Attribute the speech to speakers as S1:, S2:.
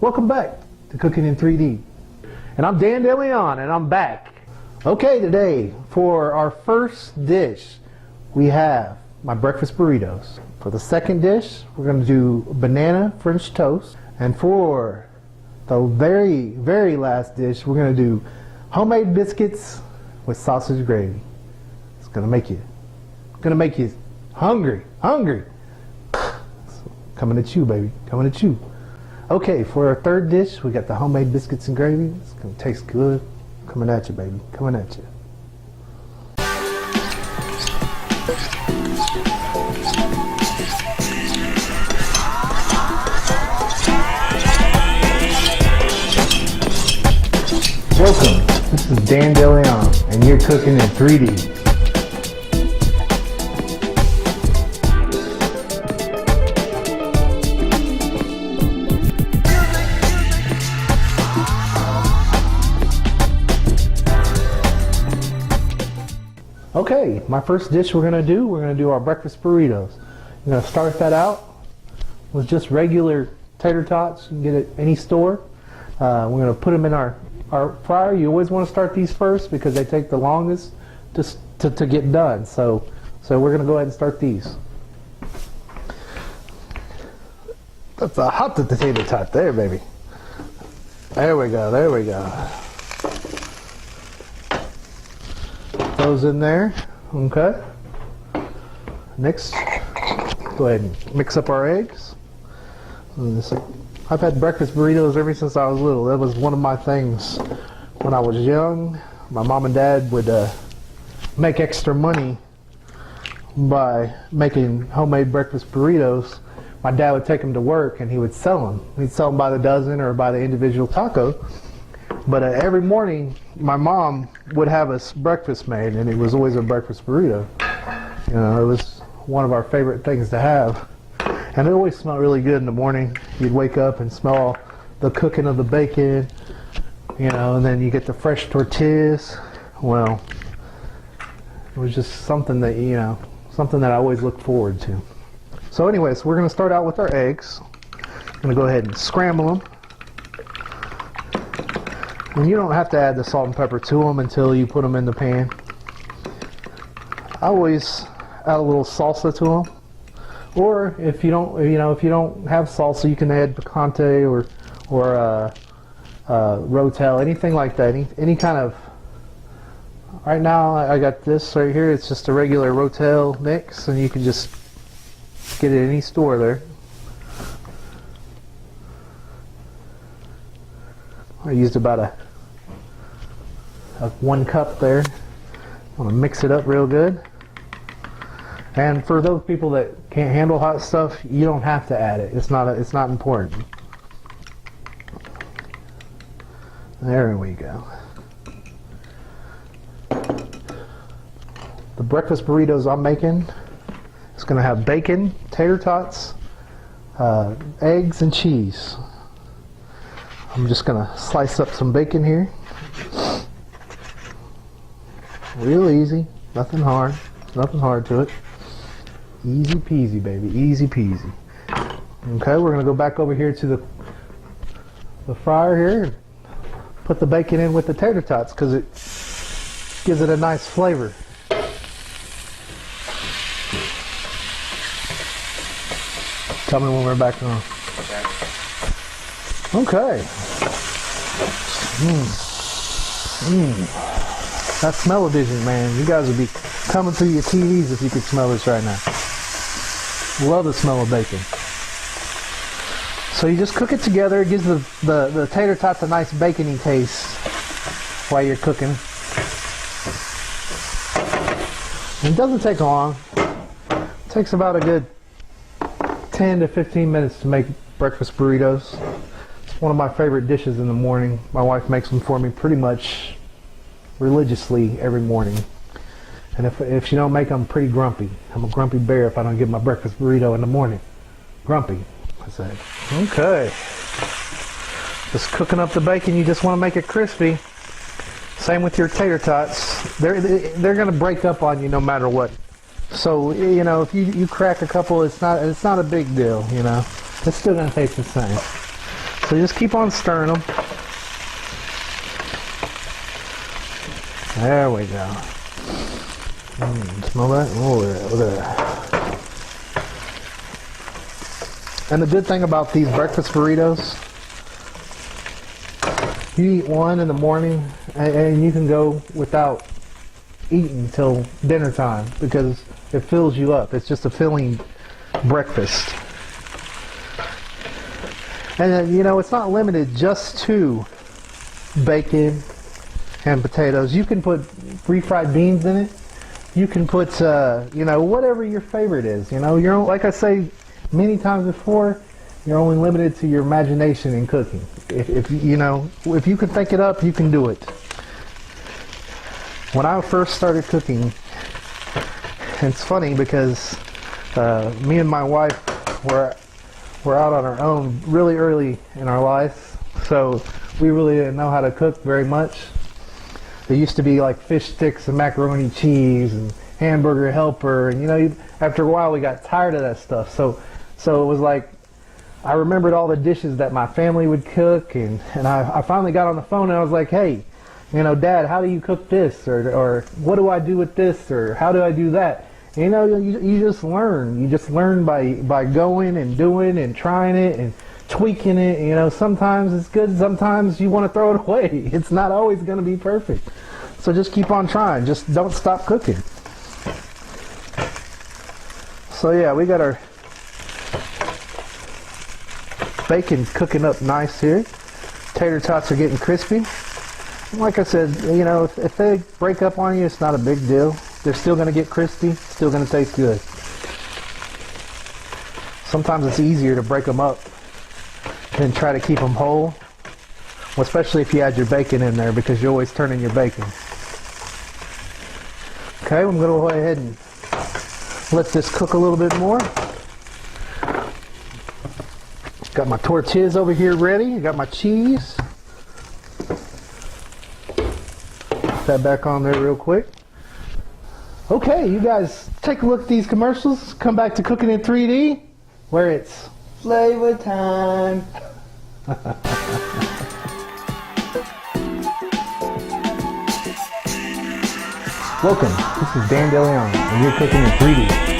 S1: Welcome back to Cooking in 3D. And I'm DeLeon, and I'm back. Okay, today for our first dish, we have my breakfast burritos. For the second dish, we're going to do banana French toast. And for the very, very last dish, we're going to do homemade biscuits with sausage gravy. It's going to make you hungry. Coming at you, baby. Coming at you. Okay, for our third dish, we got the homemade biscuits and gravy. It's going to taste good. Coming at you, baby. Coming at you. Welcome. This is DeLeon, and you're cooking in 3D. Okay, my first dish we're going to do our breakfast burritos. I'm going to start that out with just regular tater tots. You can get it at any store. We're going to put them in our fryer. You always want to start these first because they take the longest to get done. So we're going to go ahead and start these. That's a hot tater tot there, baby. There we go, there we go. Those in there. Okay. Next, go ahead and mix up our eggs. I've had breakfast burritos ever since I was little. That was one of my things when I was young. My mom and dad would make extra money by making homemade breakfast burritos. My dad would take them to work and he would sell them. He'd sell them by the dozen or by the individual taco. But every morning, my mom would have us breakfast made, and it was always a breakfast burrito. You know, it was one of our favorite things to have. And it always smelled really good in the morning. You'd wake up and smell the cooking of the bacon, you know, and then you get the fresh tortillas. Well, it was just something that, you know, something that I always looked forward to. So anyways, we're going to start out with our eggs. I'm going to go ahead and scramble them. And you don't have to add the salt and pepper to them until you put them in the pan. I always add a little salsa to them. Or if you don't, if you don't have salsa, you can add picante or rotel, anything like that. Any kind of. Right now, I got this right here. It's just a regular rotel mix, and you can just get it at any store there. I used about a 1 cup there. I'm going to mix it up real good. And for those people that can't handle hot stuff, you don't have to add it. It's not important. There we go. The breakfast burritos I'm making, it's going to have bacon, tater tots, eggs, and cheese. I'm just going to slice up some bacon here. Real easy, nothing hard to it. Easy peasy, baby, easy peasy. Okay, we're going to go back over here to the fryer here and put the bacon in with the tater tots because it gives it a nice flavor. Tell me when we're back on. Okay. That smell-o-vision, man. You guys would be coming through your TVs if you could smell this right now. Love the smell of bacon. So you just cook it together. It gives the tater tots a nice bacony taste while you're cooking. And it doesn't take long. It takes about a good 10 to 15 minutes to make breakfast burritos. It's one of my favorite dishes in the morning. My wife makes them for me pretty much religiously every morning. And if she don't make them, I'm pretty grumpy. I'm a grumpy bear if I don't get my breakfast burrito in the morning. Grumpy, I said. Okay. Just cooking up the bacon. You just want to make it crispy. Same with your tater tots. They're going to break up on you no matter what. So, you know, if you crack a couple, it's not a big deal, you know. It's still going to taste the same. So just keep on stirring them. There we go. Smell that? Oh, look at that. And the good thing about these breakfast burritos, you eat one in the morning and you can go without eating until dinner time because it fills you up. It's just a filling breakfast. And you know, it's not limited just to bacon and potatoes. You can put refried beans in it. You can put, you know, whatever your favorite is. You know, you're, like I say many times before, you're only limited to your imagination in cooking. If you know, if you can think it up, you can do it. When I first started cooking, it's funny because me and my wife were out on our own really early in our life, so we really didn't know how to cook very much. There used to be like fish sticks and macaroni cheese and hamburger helper, and you know, after a while we got tired of that stuff. So it was like, I remembered all the dishes that my family would cook, and I finally got on the phone and I was like, hey, you know, Dad, how do you cook this? Or what do I do with this? Or how do I do that? And, you know, you just learn. You just learn by going and doing and trying it and tweaking it. You know, sometimes it's good, sometimes you want to throw it away. It's not always going to be perfect. So just keep on trying. Just don't stop cooking. So yeah, we got our bacon cooking up nice here. Tater tots are getting crispy. Like I said, you know, if they break up on you, it's not a big deal. They're still going to get crispy, still going to taste good. Sometimes it's easier to break them up than try to keep them whole, especially if you add your bacon in there because you're always turning your bacon. Okay, I'm going to go ahead and let this cook a little bit more. Got my tortillas over here ready. Got my cheese. Put that back on there real quick. Okay, you guys take a look at these commercials. Come back to Cooking in 3D, where it's flavor time. Welcome, this is DeLeon, and you're cooking in 3D.